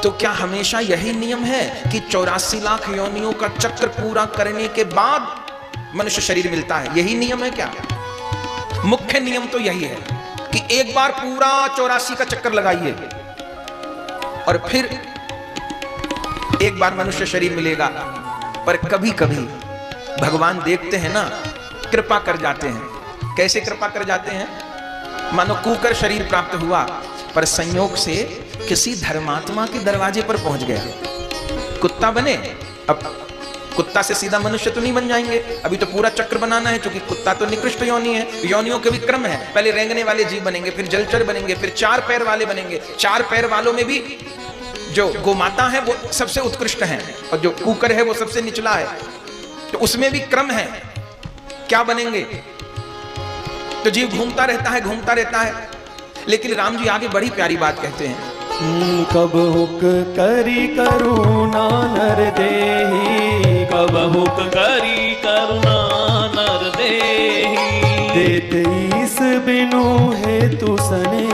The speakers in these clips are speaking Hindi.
तो क्या हमेशा यही नियम है कि 84 लाख योनियों का चक्र पूरा करने के बाद मनुष्य शरीर मिलता है? यही नियम है क्या? मुख्य नियम तो यही है कि एक बार पूरा 84 का चक्कर लगाइए और फिर एक बार मनुष्य शरीर मिलेगा। पर कभी कभी भगवान देखते हैं ना, कृपा कर जाते हैं। कैसे कृपा कर जाते हैं? मानो कुकर शरीर प्राप्त हुआ, पर संयोग से किसी धर्मात्मा के दरवाजे पर पहुंच गया। कुत्ता बने, अब कुत्ता से सीधा मनुष्य तो नहीं बन जाएंगे, अभी तो पूरा चक्र बनाना है, क्योंकि कुत्ता तो निकृष्ट योनि है। योनियों के भी क्रम है, पहले रेंगने वाले जीव बनेंगे, फिर जलचर बनेंगे, फिर 4 पैर वाले बनेंगे। 4 पैर वालों में भी जो गोमाता है वो सबसे उत्कृष्ट है, और जो कुकर है वो सबसे निचला है। तो उसमें भी क्रम है, क्या बनेंगे? तो जीव घूमता रहता है। लेकिन राम जी आगे बड़ी प्यारी बात कहते हैं, कब हुक करी करुणा नर देहि, कब हुक करी करुणा नर देहि, देत ईस बिनु हेतु स्नेहि,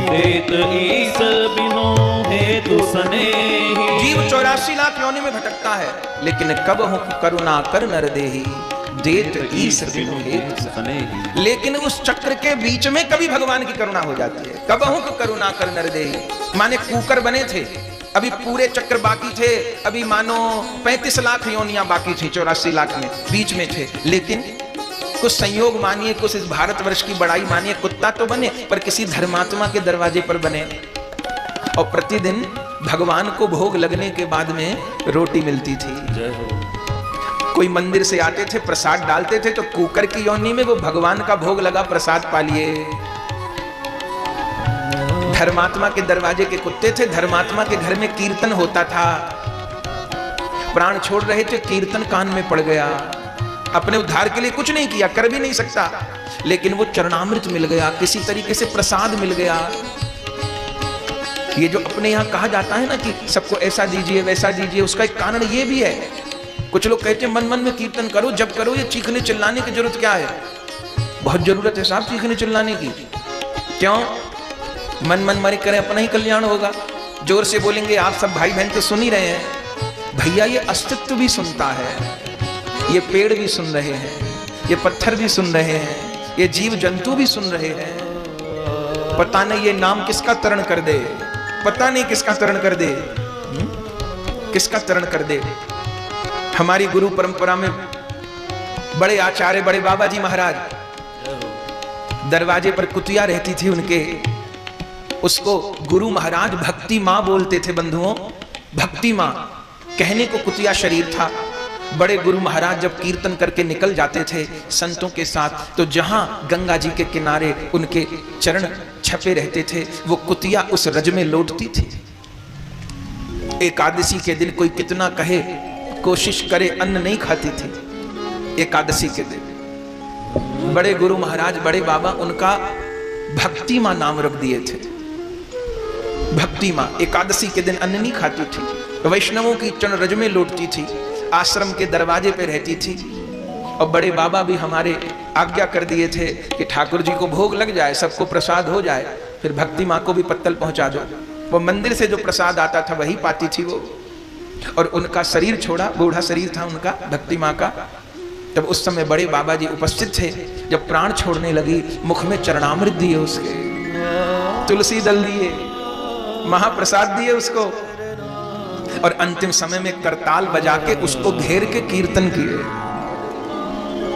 देत ईस बिनु हेतु स्नेहि। जीव 84 लाख योनि में भटकता है, लेकिन कब हुक करुणा कर नर देहि, देत ईस बिनु हेतु स्नेहि। लेकिन उस चक्र के बीच में कभी भगवान की करुणा हो जाती है। कब हुक करुणा कर नर देहि, माने कुकर बने थे, अभी पूरे चक्र बाकी थे, अभी मानो 35 लाख योनियां बाकी थी 84 लाख में, बीच में थे। लेकिन कुछ संयोग मानिए, कुछ इस भारतवर्ष की बड़ाई मानिए, कुत्ता तो बने पर किसी धर्मात्मा के दरवाजे पर बने, और प्रतिदिन भगवान को भोग लगने के बाद में रोटी मिलती थी। जय हो। कोई मंदिर से आते थे, प्रसाद डालते थे, तो कुकर की योनि में वो भगवान का भोग लगा, प्रसाद पा लिए। धर्मात्मा के दरवाजे के कुत्ते थे, धर्मात्मा के घर में कीर्तन होता था, प्राण छोड़ रहे थे, कीर्तन कान में पड़ गया। अपने उद्धार के लिए कुछ नहीं किया, कर भी नहीं सकता, लेकिन वो चरणामृत मिल गया, किसी तरीके से प्रसाद मिल गया। ये जो अपने यहाँ कहा जाता है ना कि सबको ऐसा दीजिए वैसा दीजिए, उसका एक कारण ये भी है। कुछ लोग कहते हैं मन मन में कीर्तन करो, जब करो, ये चीखने चिल्लाने की जरूरत क्या है? बहुत जरूरत है साहब चीखने चिल्लाने की। क्यों? मन मन मारे करें, अपना ही कल्याण होगा। जोर से बोलेंगे, आप सब भाई बहन तो सुन ही रहे हैं। भैया ये अस्तित्व भी सुनता है, ये पेड़ भी सुन रहे हैं, ये पत्थर भी सुन रहे हैं, ये जीव जंतु भी सुन रहे हैं। पता नहीं ये नाम किसका तरण कर दे, पता नहीं किसका तरण कर दे, किसका तरण कर दे। हमारी गुरु परंपरा में बड़े आचार्य, बड़े बाबा जी महाराज, दरवाजे पर कुतिया रहती थी उनके, उसको गुरु महाराज भक्ति माँ बोलते थे। बंधुओं, भक्ति माँ कहने को कुतिया शरीर था। बड़े गुरु महाराज जब कीर्तन करके निकल जाते थे संतों के साथ, तो जहां गंगा जी के किनारे उनके चरण छपे रहते थे, वो कुतिया उस रज में लौटती थी। एकादशी के दिन कोई कितना कहे, कोशिश करे, अन्न नहीं खाती थी एकादशी के दिन। बड़े गुरु महाराज, बड़े बाबा, उनका भक्ति माँ नाम रख दिए थे। भक्ति माँ एकादशी के दिन अन्न नहीं खाती थी, वैष्णवों की चरण रज में लौटती थी, आश्रम के दरवाजे पे रहती थी। और बड़े बाबा भी हमारे आज्ञा कर दिए थे कि ठाकुर जी को भोग लग जाए, सबको प्रसाद हो जाए, फिर भक्ति माँ को भी पत्तल पहुंचा दो। वो मंदिर से जो प्रसाद आता था वही पाती थी वो। और उनका शरीर छोड़ा, बूढ़ा शरीर था उनका, भक्ति माँ का। तब उस समय बड़े बाबा जी उपस्थित थे। जब प्राण छोड़ने लगी, मुख में चरणामृत दिए उसके, तुलसी दल दिए, महाप्रसाद दिए उसको, और अंतिम समय में करताल बजा के उसको घेर के कीर्तन किए।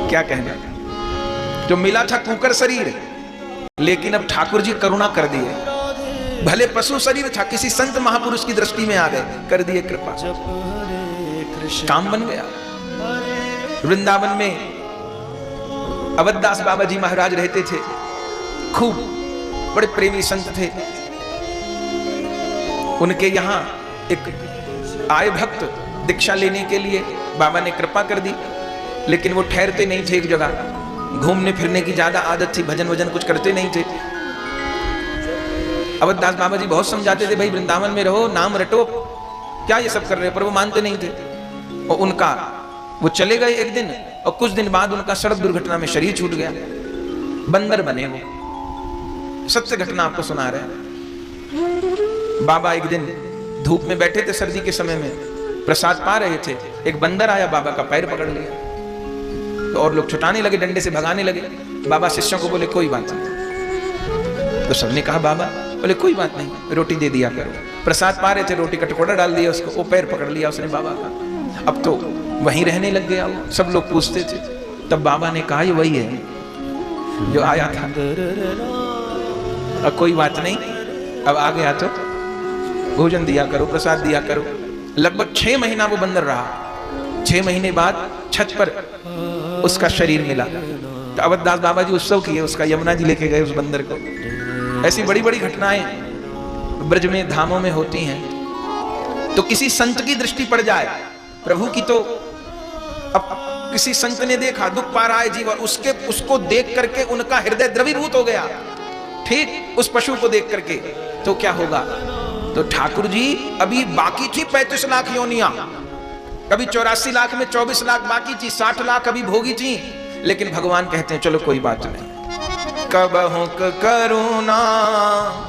क्या कहना? जो मिला था कुकर शरीर, लेकिन अब ठाकुर जी करुणा कर दिए। भले पशु शरीर था, किसी संत महापुरुष की दृष्टि में आ गए, कर दिए कृपा, काम बन गया। वृंदावन में अवधदास बाबा जी महाराज रहते थे, खूब बड़े प्रेमी संत थे। उनके यहाँ एक आए भक्त दीक्षा लेने के लिए, बाबा ने कृपा कर दी, लेकिन वो ठहरते नहीं थे एक जगह। घूमने फिरने की ज्यादा आदत थी, भजन वजन कुछ करते नहीं थे। अवधदास बाबा जी बहुत समझाते थे, भाई वृंदावन में रहो, नाम रटो, क्या ये सब कर रहे हो, पर वो मानते नहीं थे। और उनका वो चले गए एक दिन, और कुछ दिन बाद उनका सड़क दुर्घटना में शरीर छूट गया, बंदर बने वो। सत्य घटना आपको सुना रहे हैं। बाबा एक दिन धूप में बैठे थे सर्दी के समय में, प्रसाद पा रहे थे, एक बंदर आया, बाबा का पैर पकड़ लिया। तो और लोग छुटाने लगे, डंडे से भगाने लगे। बाबा शिष्यों को बोले कोई बात नहीं। तो सबने कहा बाबा, बोले कोई बात नहीं, रोटी दे दिया करो। प्रसाद पा रहे थे, रोटी का टुकड़ा डाल दिया उसको, वो पैर पकड़ लिया उसने बाबा का। अब तो वहीं रहने लग गया वो। सब लोग पूछते थे, तब बाबा ने कहा ये वही है जो आया था। अब कोई बात नहीं, अब आ गया तो भोजन दिया करो, प्रसाद दिया करो। लगभग 6 महीना वो बंदर रहा। 6 महीने बाद छत पर उसका शरीर मिला। तो अवधदास बाबा जी उत्सव किए उसका, यमुना जी लेके गए उस बंदर को। ऐसी बड़ी बड़ी घटनाएं ब्रज में धामों में होती हैं। तो किसी संत की दृष्टि पड़ जाए प्रभु की, तो अब किसी संत ने देखा दुख पा रहा है जीव, और उसको देख करके उनका हृदय द्रवीभूत हो गया, ठीक उस पशु को देख करके, तो क्या होगा? तो ठाकुर जी अभी बाकी थी 35 लाख योनियां, कभी 84 लाख में 24 लाख बाकी थी, 60 लाख अभी भोगी थी। लेकिन भगवान कहते हैं चलो कोई बात नहीं, कबहु करुणा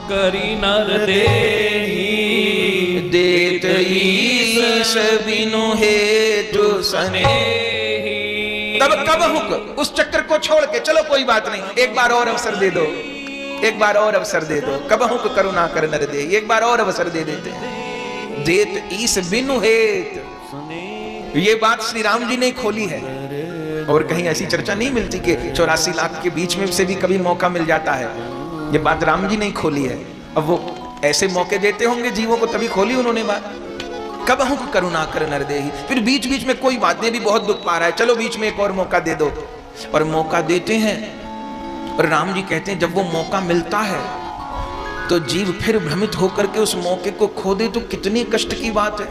करी नर देहि, देत ईश बिनु हेतु सनेहि। तब कबहु उस चक्कर को छोड़ के चलो कोई बात नहीं, एक बार और अवसर दे दो, एक बार और अवसर दे दो। कबहु करुणा कर नर दे, एक बार और अवसर दे देते हैं। देत ईश बिनु हेत, ये बात श्री राम जी ने खोली है, और कहीं ऐसी चर्चा नहीं मिलती कि 84 लाख के बीच में से भी कभी मौका मिल जाता है। ये बात राम जी ने खोली है। अब वो ऐसे मौके देते होंगे जीवों को, तभी खोली उन्होंने बात। कबहु करुणा कर नर देहि, फिर बीच बीच में कोई बात नहीं, भी बहुत दुख पा रहा है, चलो बीच में एक और मौका दे दो। और मौका देते हैं, और राम जी कहते हैं जब वो मौका मिलता है तो जीव फिर भ्रमित होकर के उस मौके को खो दे तो कितनी कष्ट की बात है।